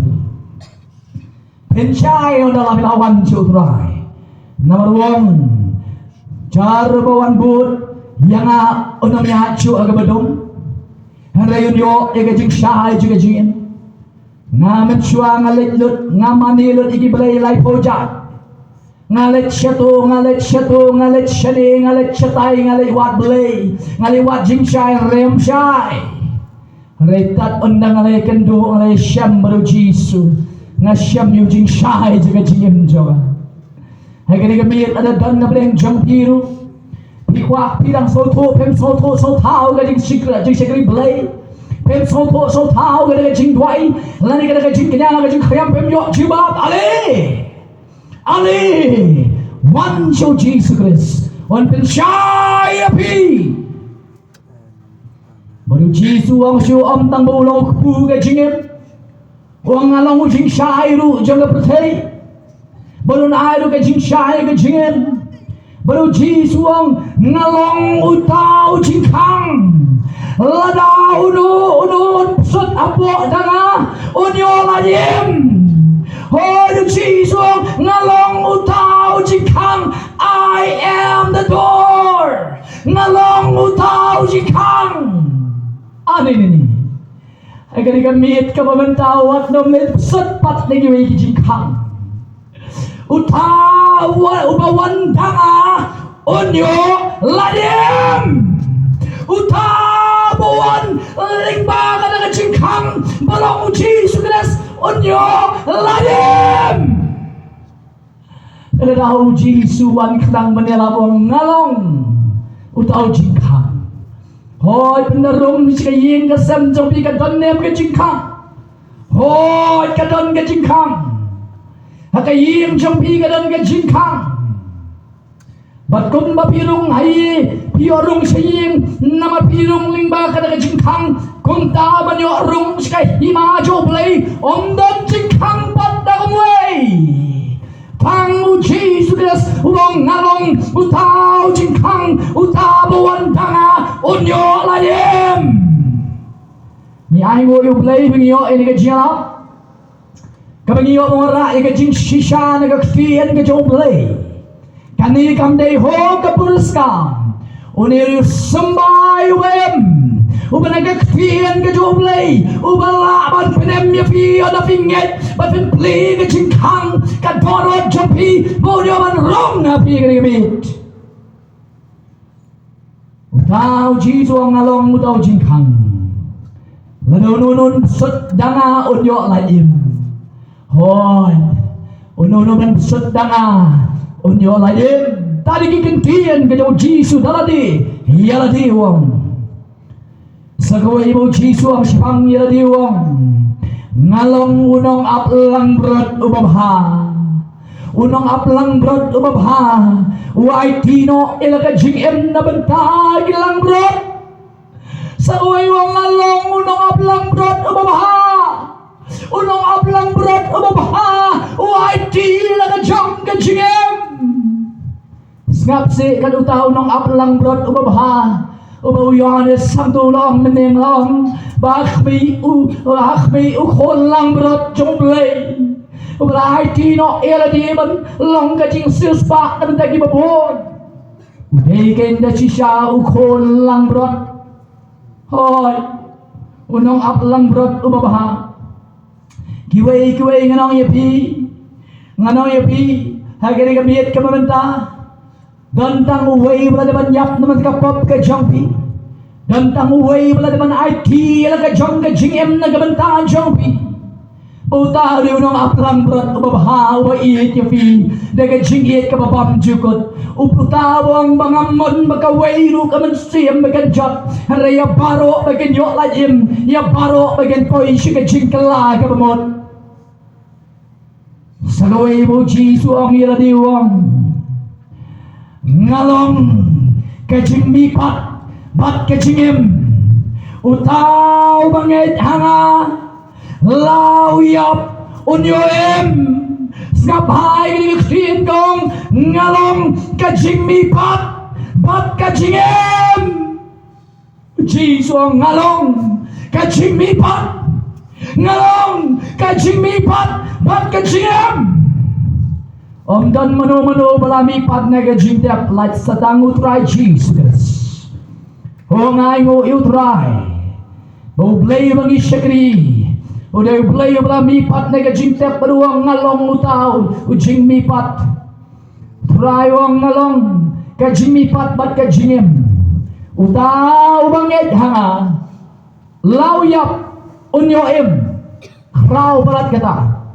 B: pen sai on dalam lawan chu trai number 1 jar bawan but yang onamnya chu aga badum harayon yo ega jing sai juga jingin ngamet chua ngalet lut ngamani lut iki belai lai pojat ngalet shatu ngalet shane ngalet shatai ngalet wat belai ngalet wat jing sai rem sai retat undang ngalet kendo ngalet syam baru jisu ngasyam yu jing sai juga jingin jawa hagani kamiet ada dan ngableng jang piru Wah, pirang soto, pem soto, sotau, gading sikri belai. Pem soto, sotau, gading jing duai. Lani gading jing kenyang, gading kriam pem yok jibab. Ale, one show Jesus Christ. One pen shy api. Baru Jesus ang show am tang baulong kupu gading em. Wang along jing shy ru jang pertai. Baru na ru gading shy gading em. Baru jisuang ngalong utau jingkang lada udu sut apo dana unyo lajem hodu jisuang ngalong utau jingkang I am the door ngalong utau jingkang ini agar ikamit ka pabantawat no met sut pat lagi wei jingkang ubawan danga onyo ladem utabuan lingba kada jingkang balong uji sukses onyo ladem kada dahu uji suwan kadang menelabong ngalong utau jingkang hoy penerung jika ying kasem jopi kadon nem ke jingkang hoy kadon ke jingkang Hakayim jong pi kadang ke jingkang Batkum ba pirung hai piorung saying nama pirung lingba kadang ke jingkang Kunta banyo rung skai hima jo play Omdon jingkang pat dakamway Pang uji sudas ulong ngalong Utau jingkang utabuan tanga unyo layem Ni ay mo yung play Pingyo ini ke jingkang Kabangiyo mga ra ika jing shisha nagakfian ka jong play Kani kamday ho kapuluskam Uniru sambay wem Uba nagakfian ka jong play Uba laban pinemya pi o na pinget Bat pinpli ka jingkang Kadoro jong pi Bodyo man rong na pi ka nagamit Utaw jiso ang along utaw jingkang Lanununun sut danga unyo laim Hoy, uno man sedanga, unyo lain. Tadi kikentian kajau Jisu daladi, yaladi wong. Sagawai ibu Jisu ang sipang yaladi wong. Ngalong unong aplang berat ubabha, unong aplang berat ubabha. Wai tino ilaka jingem na bentay ilang berat. Sagawai wong ngalong unong aplang berat ubabha. Unong aplang berat ubabha waiti laga jong ka jingem ngapsi kad utaw nong aplang brot ubabha ubaw Yohanes santo long meneng long bakhmi u khol lang brot jong play ubalai tino ela di man long ka jing sis pa na tagi babon udegen da chisha u khol lang brot hoy unong aplang brot ubabha kiway nganong yapi hagari kamiet kamamenta Dantang uway wala naman yap naman kapop ka jongpi Dantang uway wala naman IT ala ka jong ka jingem na gabantaan jongpi Uta rin nung aplang berat ubabha wa iit yapi Daga jingit ka babam jukot Uputawang mga mon magkawayro ka man siyam magkanjot Raya baro bagan yo lajim Ya baro bagan poy siya ka jingkala ka bamot Sagaway mo Jisu ang iladiwang Ngalong kajing mipat bat kajingim Utau bangit hanga lau yap unyo em Skabay ni Christian kong ngalong kajing mi pat kajing em Jesus ngalong kajing mi pat ngalong kajing mi pat kajing em Om dan mano balami pat na kajing tiap light sa tang utray Jesus Hongay ngo utray Baublay bang isyakri Uday blay balami pat na kajing tiap baruang ngalong utaw ujing mi pat Trayong ngalong kajing mi pat kajing em Utaw bangit hanga lauyap unyo em Raw balat kata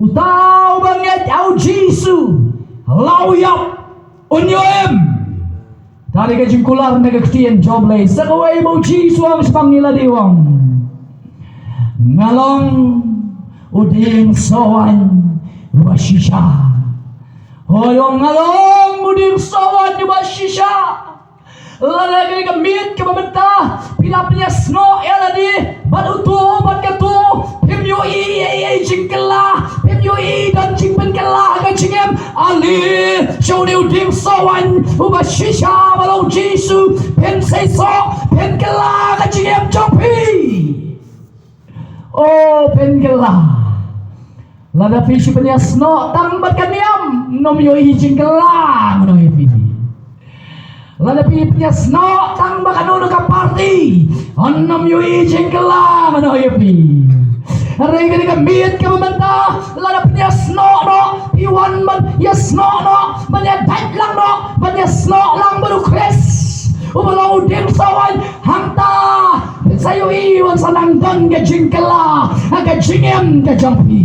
B: Utaw bangit au Jisu lauyap unyo em Tari kajing kular na kaktiyan joblay sa kaway mo Jisu ang spangila diwang Ngalong uding sawan wasisya Hoyong ngalong uding sawan wasisya Lalagay gamit ka mamenta Pinapanyas no eladi Baduto badkato Pimyo i jingkala Pimyo i dan jingpen kala Kajingem Ali Shoniu ding sawan Ubashisha Balau Jisu Pen say so Pen kala Kajingem jompi Oh pen kala Lada fishi penyas no Tang badkaniam Nomyo i jingkala Mano i Lada pipias no tang bakano ka party annam yu ijing kala mano yapi Aray ka miet ka mamanta lada pipias no iwan man yes no manya dait lang no manya no lang baru kres umalaw din sawan hangta sayo iwan sa nangdan ka jingkala ka jingem ka jampi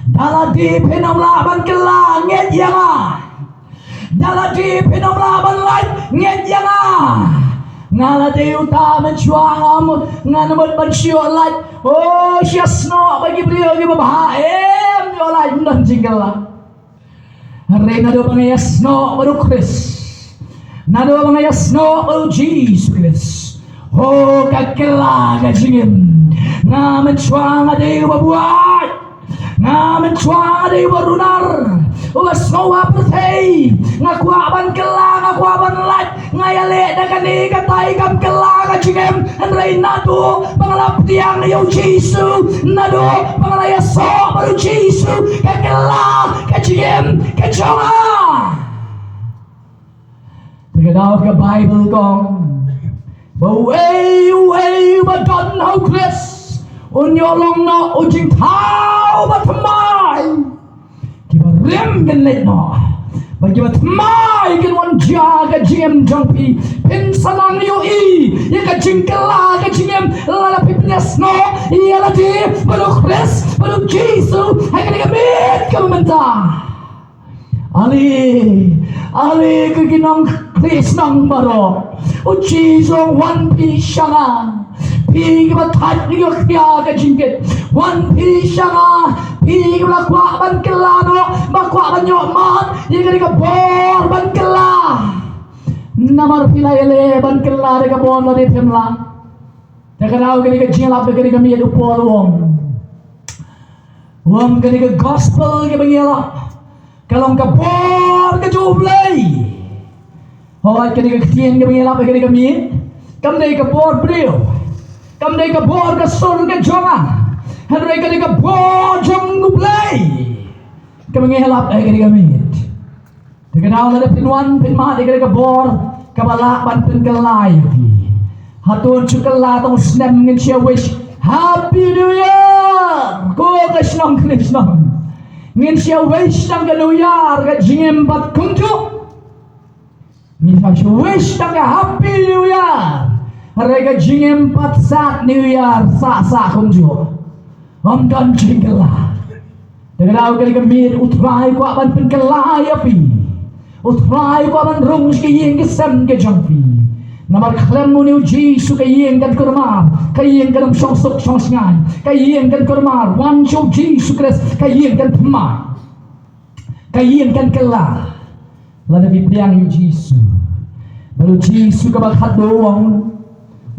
B: daladi pinamlaban ka langit yanga Daladi pinamlaban lain ngejanga Ngaladi utama chuangam Nganaman mansyo lain Oh syasno bagi beliau di babahaem Yo lain dan jingkala Hari nado mga yasno baru Kris Nado mga yasno baru Jesus Kris Oh kakela kajingin Ngaman chuang adi babuay Ngaman chuang adi barunar Ugas ngawa pertay Ngakwaban kela ngakwaban lat Ngayale na kani katay kam kela kajingem Andray nado pangalap tiang yaw Jesu Nado pangalaya so baru Jesu Kakela kajingem kajonga Tagadaw ka Bible kong Baway badon how Chris Unyolong na ujing tao batamay Kiba rem kan let no Bagi bat mai kan wan jaga jiem jangpi Pinsanang yo i Ya ka jingkala ka jiem Lala pipnes no Ya lati Baru Chris Baru Jesu Hai ka digamit ka mementa Ali ka ginang Chris nang baro O Jesu wan pi syanga Pi ka tat ni ka ka jingkit Wan pi syanga Pi ka kwa ban kelano Bakwa ban nyokmat Ika ka bor ban kela Namar pilayele ban kela Dika bor la di pimla Dika daw ka jilap Dika miyad upol wong Wong ka gospel ka bangilap Kalong ka bor ka jublay Hoy ka katiyan ka bangilap Dika miyad Kamday ka bor brio Kamday ka bor ka sur ka jonga Henry ka bojong gublay Kami ngihalap ay gamit Tagadaw na pinwan pinma di ka bor Kabalapan pinkalay Hatun chukala tong snem ngin siya wish Happy New Year Ko kasnong krisnong Ngin siya wish ng New Year Ka jingim bat kunjo Ngin siya wish ng Happy New Year Haray ka jingim bat sak New Year Sa kunjo Om dan jingkala Tagadaw ka gamit Utray ko aban pinkalay api Utray ko aban rung Kayeng kisem ka jangpi Namar klem mo niyo Jesu kayeng kan kurmar Kayeng kan syong sok syong singan Kayeng kan kurmar Wan syong Jesu Christ Kayeng kan pemar Kayeng kan kala Lada bibiang yu Jesu Baru Jesu ka baghat doang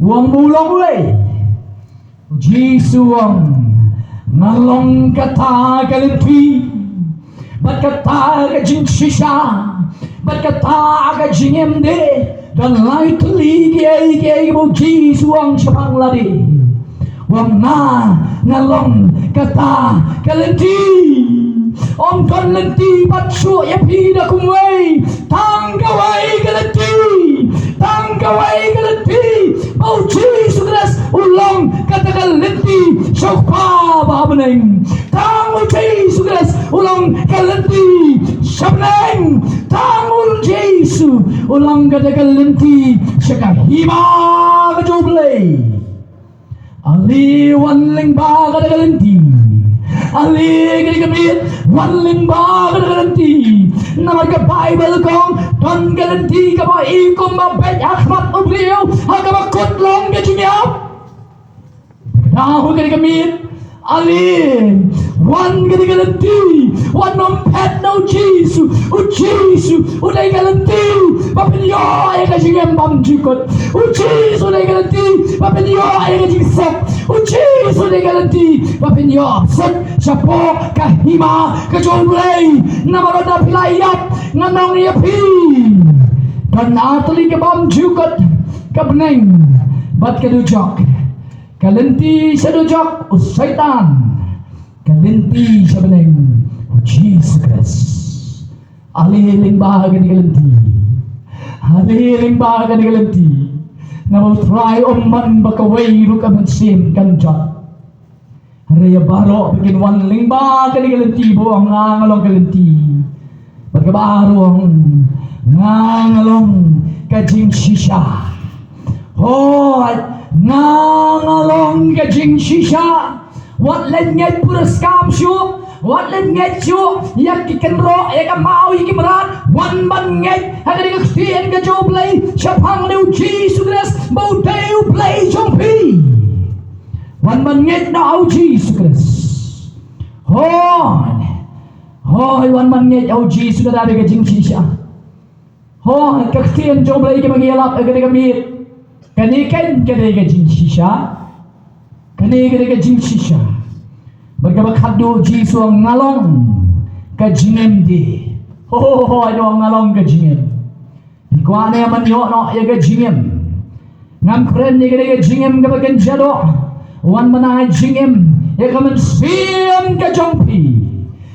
B: Wang bulong lay Jisu wang ngalong kata kalentui bat kata ka jing shisha bat kata ka jing emde dan lai tuli ge mo Jisu wang syapang lari wang na ngalong kata kalentui Om kan lenti bat su ya pida kumway tanggaway kalentui tanggaway kalentui mau Jisu Christ ulang katakan lenti syapa babeneng tangul Jisu Christ ulang kalenti syabneng tangul Jisu ulang katakan lenti syakahima kajublay ali wanling ba katakan lenti ali katakan wanling ba katakan lenti nama ka Bible kong don kalenti ka ba ikom ba bet akmat ubliyo hagaba kotlong ka junyap Nahu kani kamit Ali Wan kani galanti Wan nompet no Jisu Jisu Uday galanti Papinyo ay kasing bam jikot Jisu uday galanti Papinyo ay kasing sep Jisu uday galanti Papinyo sep Siyapo kahima Kajulay Namarada pilayap Nganong yapi Dan atali ka bam jikot Kabneng Bat kadujok Kalenti sa dujok o Satan Kalenti sa beneng o Jesus Christ Aliling bahaga ni kalenti Aliling bahaga ni kalenti Na mau try man bakaway rukaman sim kanjot Raya baro bikin wanling bahaga ni kalenti Bo ang nangalong kalenti Pagkabaro ang nangalong kajing shisha Nangalong kajing shisha Wat len nget puras kam syu Wat len nget syu Yak kikenro Yak mau ikimerat Wan ban nget Hagari kakstien ka joblay Syapang liu Jisu Christ Bau dayu play jompi Wan ban nget na au Jisu Christ Hoy wan ban nget au Jisu Christ Ada kajing shisha Hoy kakstien joblay Kimagilap Hagari kamit Kanikan kadai jing shisha Kani kadai jing shisha Berkabakado Jisu ngalong kajingem di Ada ngalong kajingem Ikuane man yo no ya kajingem Ngam kren ni kadai kajingem kabagan jado Wan manay jingem Ya kaman siyam kajongpi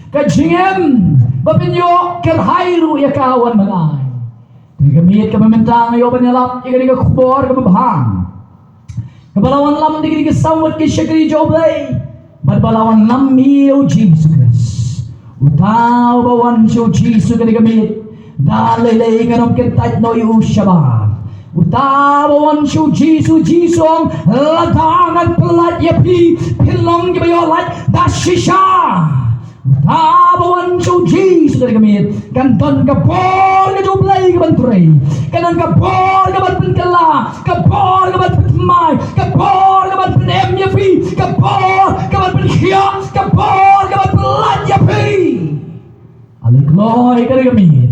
B: Kajingem Bapinyo kerhairu ya kawan manay Gamit ka mamintang ayo banyalap ikani ka kubor ka mabhang Kabalawan lam di ka sawat ki syakri joblay Balawan lam iyo Jesus Christ Utaw bawan siyo Jesus ka di gamit Dalay nga nung kintat no yu syaba Utaw bawan siyo Jesus ang ladangan pelat yapi Pilong gibayolat dasisya Tabawan siyo Jesus ka di gamit Kanton ka por ka joblay ka bantray Kanan ka por ka bantala Kapor ka bantmay Kapor ka bantnem yapi Kapor ka banthiya Kapor ka bantpelat yapi Alikloy ka di gamit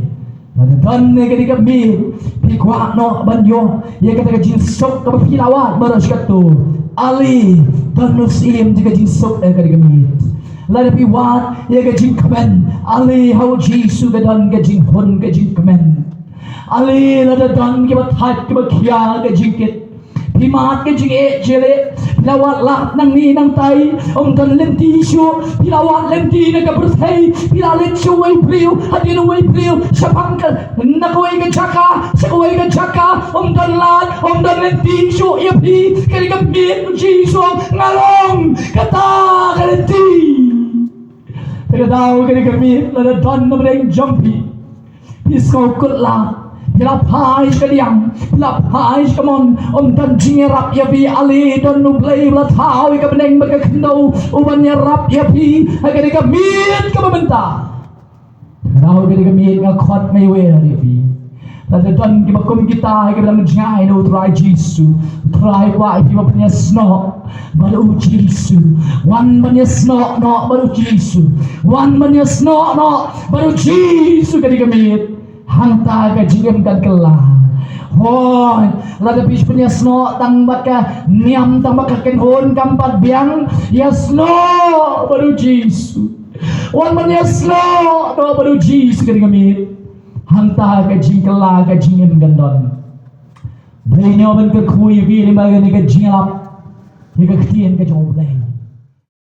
B: Nadadan ka di gamit Pikwak no banyo Ya kata ka jinsok ka pilawat Baras ka to Ali Danus im di ka jinsok ka di gamit Lada piwat ya gajing kemen Ali hau Jisu gadan gajing hon gajing kemen Ali lada dan kibat hat kibat kia gajing kit Pimat gajing jele Pilawat lat nang ni nang tai Om dan lenti syu Pilawat lenti na kaberthai Pilalit syu way priu Hadin way priu Syapang ka nakaway ka jaka Sakaway ka jaka Om dan lat Om dan lenti syu Yapi Kali gamit mo Jisu ngalong Kata ka lenti Terkadang kini kami lada don na bereng jumpi Iskau kutla Pilapay kaliang Pilapay kamon Om dan jingerap yapi Ali don nublay Belatau ika beneng baka kendau Uban nyerap yapi Kini kami kamamenta Terkadang kini kami ngakot maywer yapi Lada don kibakum kita Ika bilang jngay no try Jisu Try kwa ipi mapanya snok Baru Jisu Wan manya snok no baru Jisu Wan manya snok no baru Jisu kadi gamit Hanta ka jingem kan kelah Hoi, lada pis punya sno tang baka niam tang baka kenhon kampat biang ya sno baru Yesus. Wan man ya sno do baru Yesus kini kami hanta ka jingkela ka jingin gandon. Brenyo ban ka kui vi ni baga ni ka jinglap ni ka ktien ka jong bleng.